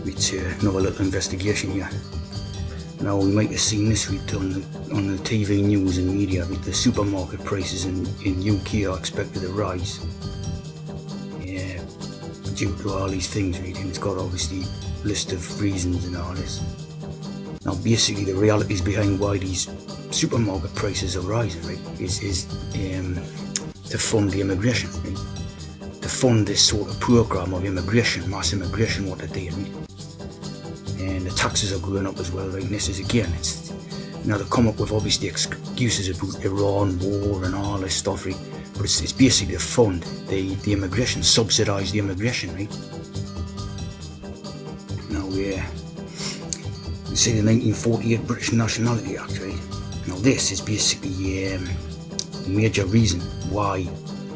It's another little investigation here. Now, we might have seen this on the TV news and media, with the supermarket prices in UK are expected to rise. Yeah, due to all these things, and it's got obviously a list of reasons and all this. Now, basically, the realities behind why these supermarket prices are rising, right, is to fund the immigration, right? To fund this sort of program of immigration, mass immigration, what they're doing, right? And the taxes are going up as well, right? And this is again, it's they come up with obviously excuses about Iran war and all this stuff, right? But it's basically to fund the immigration, subsidise the immigration, right? Now we see the 1948 British Nationality Act, right? Now this is basically the major reason why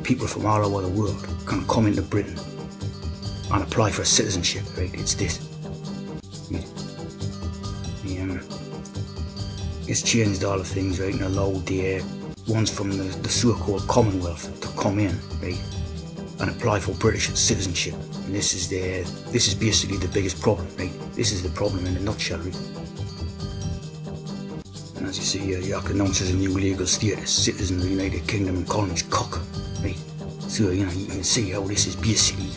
people from all over the world can come into Britain and apply for citizenship, right? It's this. It's changed all the things, right, and allowed the ones from the so-called Commonwealth to come in, right, and apply for British citizenship. And this is basically the biggest problem, right? This is the problem in a nutshell, right? And as you see here, the Act announces a new legal status, citizen of the United Kingdom and colonies, cock, right? So you can see how this is basically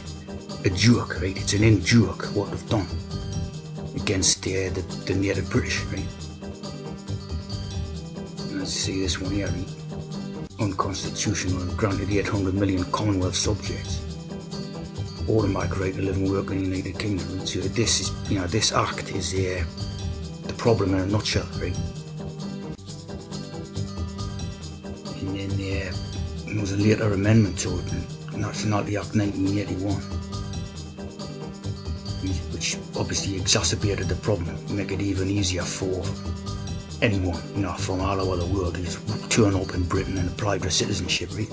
a joke, right? It's an in-joke what they've done against the native British, right? And as you see this one here, right? Unconstitutional and granted 800 million Commonwealth subjects automatic right to live and work in the United Kingdom. Right? So this is, this act is the problem in a nutshell, right? And then there was a later amendment to it, Nationality Act 1981. Which obviously exacerbated the problem, make it even easier for anyone, from all over the world to just turn up in Britain and apply for citizenship, right?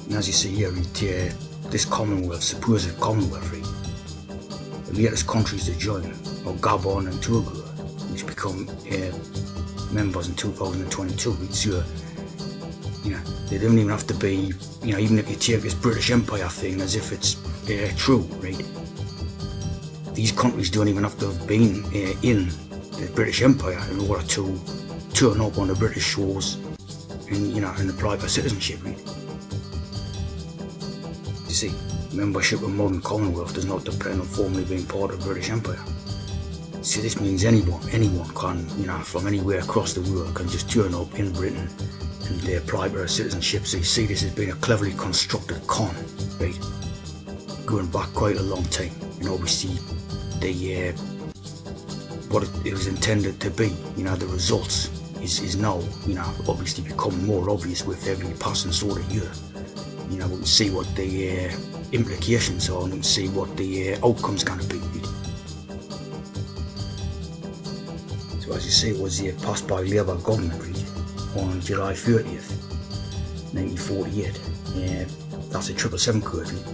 And as you see here, this Commonwealth, supposed Commonwealth, right? The latest countries to join are Gabon and Togo, which become members in 2022, right? So, they don't even have to be, even if you take this British Empire thing as if it's true, right? These countries don't even have to have been in the British Empire in order to turn up on the British shores and apply for citizenship, right? You see, membership of modern Commonwealth does not depend on formally being part of the British Empire. So this means anyone can, from anywhere across the world can just turn up in Britain and they apply for citizenship. So you see, this has been a cleverly constructed con, right? Going back quite a long time, and obviously what it was intended to be, the results is now, obviously becoming more obvious with every passing sort of year. We can see what the implications are, and we can see what the outcome's going to be. So as you see, it was passed by Labour government, right? On July 30th, 1948. That's a 777 code, right?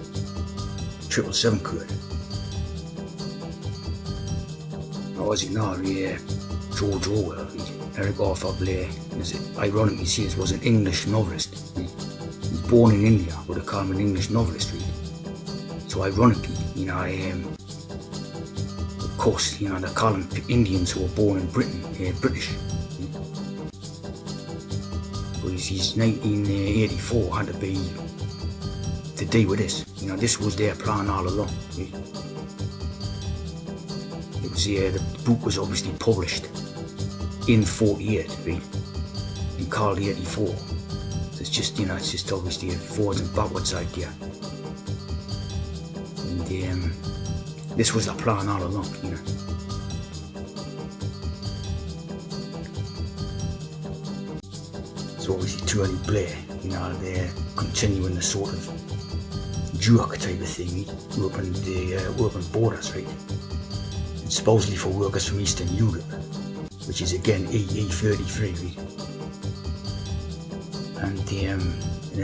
777 code. Now, as you know, George Orwell, right? Eric Arthur Blair, ironically, he was an English novelist. Right? He was born in India, but they call him an English novelist, right? So ironically, of course, they call them Indians who were born in Britain, British. But his 1984 had to be to deal with this. This was their plan all along. Right? It was the book was obviously published in 48, right? And called 84. So it's just obviously a forwards and backwards idea. And this was the plan all along, So obviously Tony Blair, they're continuing the sort of joke type of thing, open borders, right? And supposedly for workers from Eastern Europe, which is again E33, right? And then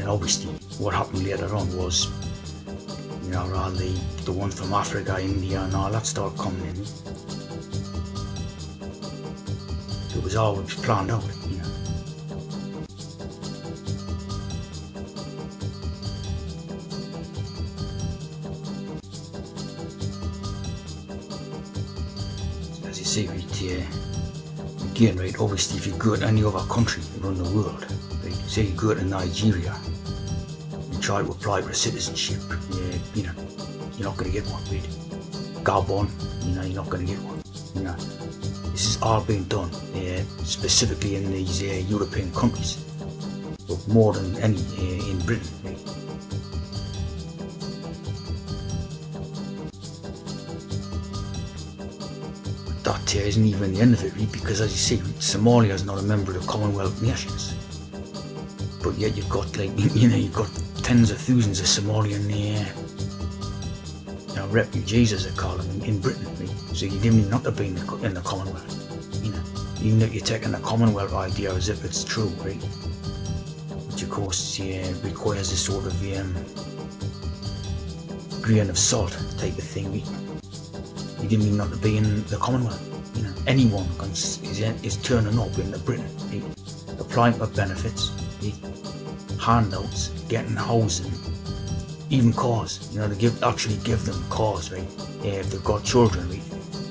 obviously what happened later on was, all the ones from Africa, India and all that started coming in. So it was always planned out, see, again, right, obviously if you go to any other country around the world, right, say you go to Nigeria and try to apply for a citizenship, you're not going to get one, right? Gabon, you're not going to get one, This is all being done specifically in these European countries, but more than any in Britain, right? That isn't even the end of it, right? Because as you see, Somalia is not a member of the Commonwealth nations, but yet you've got you've got tens of thousands of Somalian refugees, as they call them, in Britain, right? So you didn't not to be in the Commonwealth, even if you're taking the Commonwealth idea as if it's true, right? Which of course requires a sort of grain of salt type of thing, right? You didn't mean not to be in the Commonwealth. Anyone is turning up in Britain, right? Applying for benefits, right? Handouts, getting housing, even cars. They actually give them cars, right? If they've got children, right?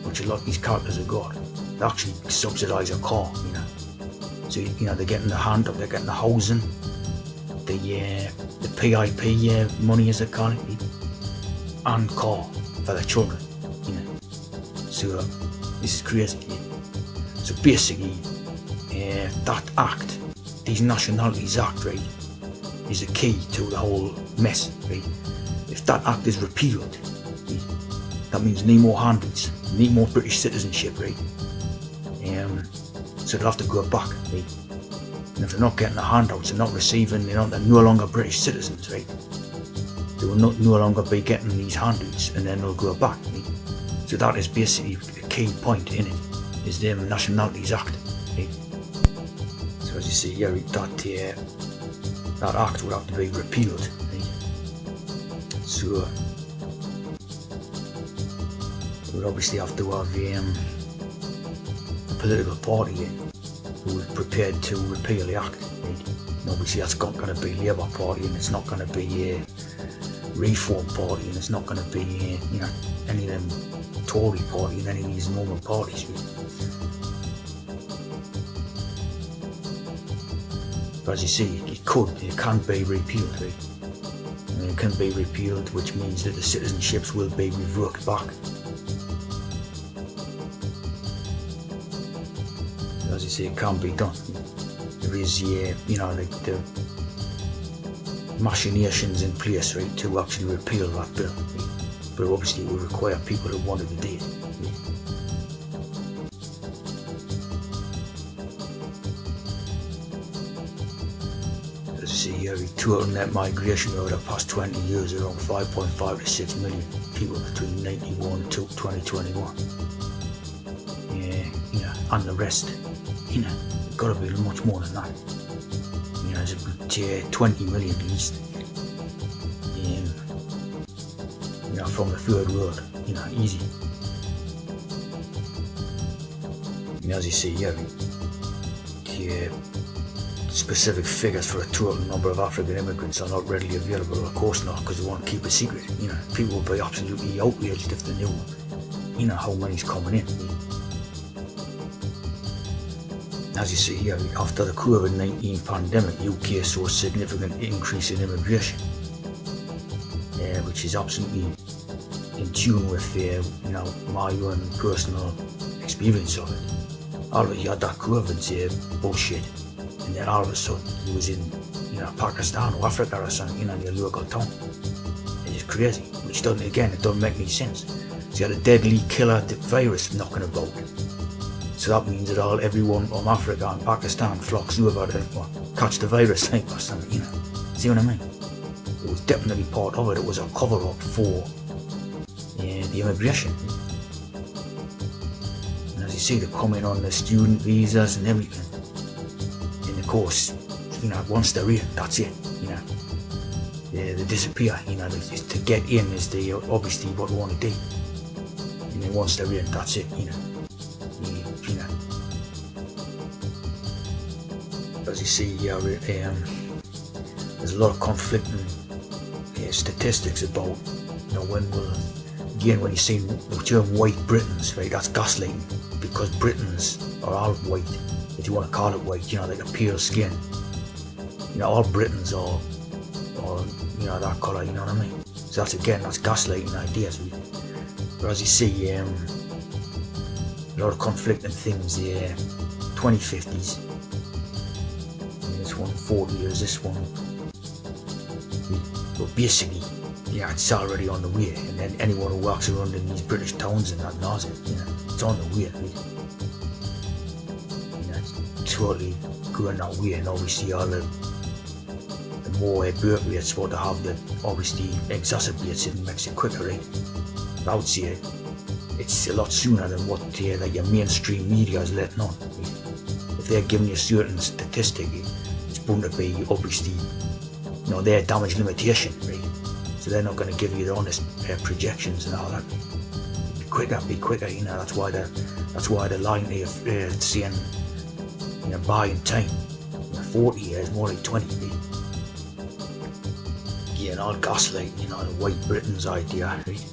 Which a lot of these characters have got, they actually subsidise a car, So they're getting the handout, they're getting the housing, the PIP money, as they call it, right? And car for their children. So this is crazy. So basically, that act, these Nationalities Act, right, is the key to the whole mess, right? If that act is repealed, right, that means no more handouts, no more British citizenship, right? So they'll have to go back, right? And if they're not getting the handouts, they're not receiving, they're no longer British citizens, right? They will no longer be getting these handouts, and then they'll go back, right? So that is basically the key point in it, is the Nationalities Act, right? So as you see here, that act would have to be repealed, right? So we would obviously have to have a political party who is prepared to repeal the act, right? And obviously that's not going to be Labour Party, and it's not going to be a Reform Party, and it's not going to be any of them Tory Party and any of these normal parties, right? But as you see, it can be repealed, right? And it can be repealed, which means that the citizenships will be revoked back. So as you see, it can be done. There is, the machinations in place, right, to actually repeal that bill, right? But obviously it will require people who wanted to do it. As you see here, the total net migration over the past 20 years is around 5.5 to 6 million people between 91 to 2021. And the rest, it's got to be much more than that. There's about 20 million at least. From the third world, easy. As you see here, specific figures for a total number of African immigrants are not readily available, of course not, because they want to keep it secret. People would be absolutely outraged if they knew, how many's coming in. As you see here, after the COVID-19 pandemic, UK saw a significant increase in immigration, which is absolutely in tune with my own personal experience of it. All of it, you had that COVID bullshit, and then all of a sudden he was in Pakistan or Africa or something, in your local town. It's just crazy, which it doesn't make any sense. So you had a deadly killer virus knocking about. So that means that everyone from Africa and Pakistan flocks over to catch the virus or something, See what I mean? It was definitely part of it. It was a cover-up for the immigration. And as you see, they're coming on the student visas and everything. And of course, once they're here, that's it. They disappear. To get in is obviously what they want to do. And then once they're in, that's it. As you see here, there's a lot of conflicting statistics about when you see the term white Britons, right? That's gaslighting because Britons are all white, if you want to call it white, like a pale skin. All Britons are that colour, you know what I mean? So that's gaslighting ideas. But as you see, a lot of conflicting things there. 2050s. This one, 40 years, this one. But basically, it's already on the way. And then anyone who walks around in these British towns and that knows it, it's on the way. It's totally going that way. And obviously all the more birth rates what they have, that obviously exacerbates it and makes it quicker, right? But I would say it's a lot sooner than what like your mainstream media is letting on. Right? If they're giving you a certain statistic, it's bound to be obviously their damage limitation, right? So they're not going to give you the honest projections and all that. Be quicker. That's why the line there saying buying time. 40 years, more like 20. Right? And all gaslight, the white Britain's idea, right?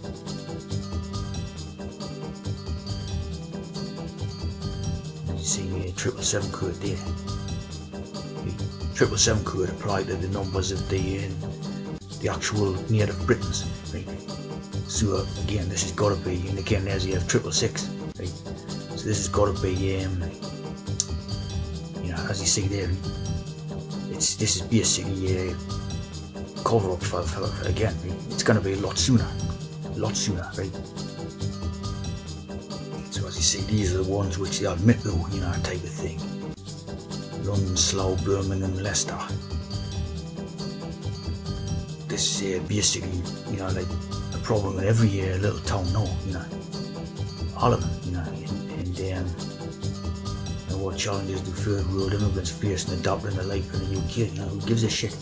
And you see 777 code there. 777 code applied to the numbers of the actual native Britons, right? So again, this has got to be, and again there's the 666, right? So this has got to be, as you see there, this is basically cover up for again, it's going to be a lot sooner, right? So as you see, these are the ones which they admit though, type of thing. London, Slough, Birmingham, Leicester. This is basically, like a problem in every little town now, all of them, and what challenges do third world immigrants face in adopting a life in the UK, who gives a shit?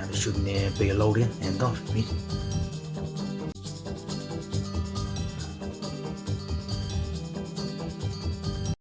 They shouldn't be allowed in and that, right?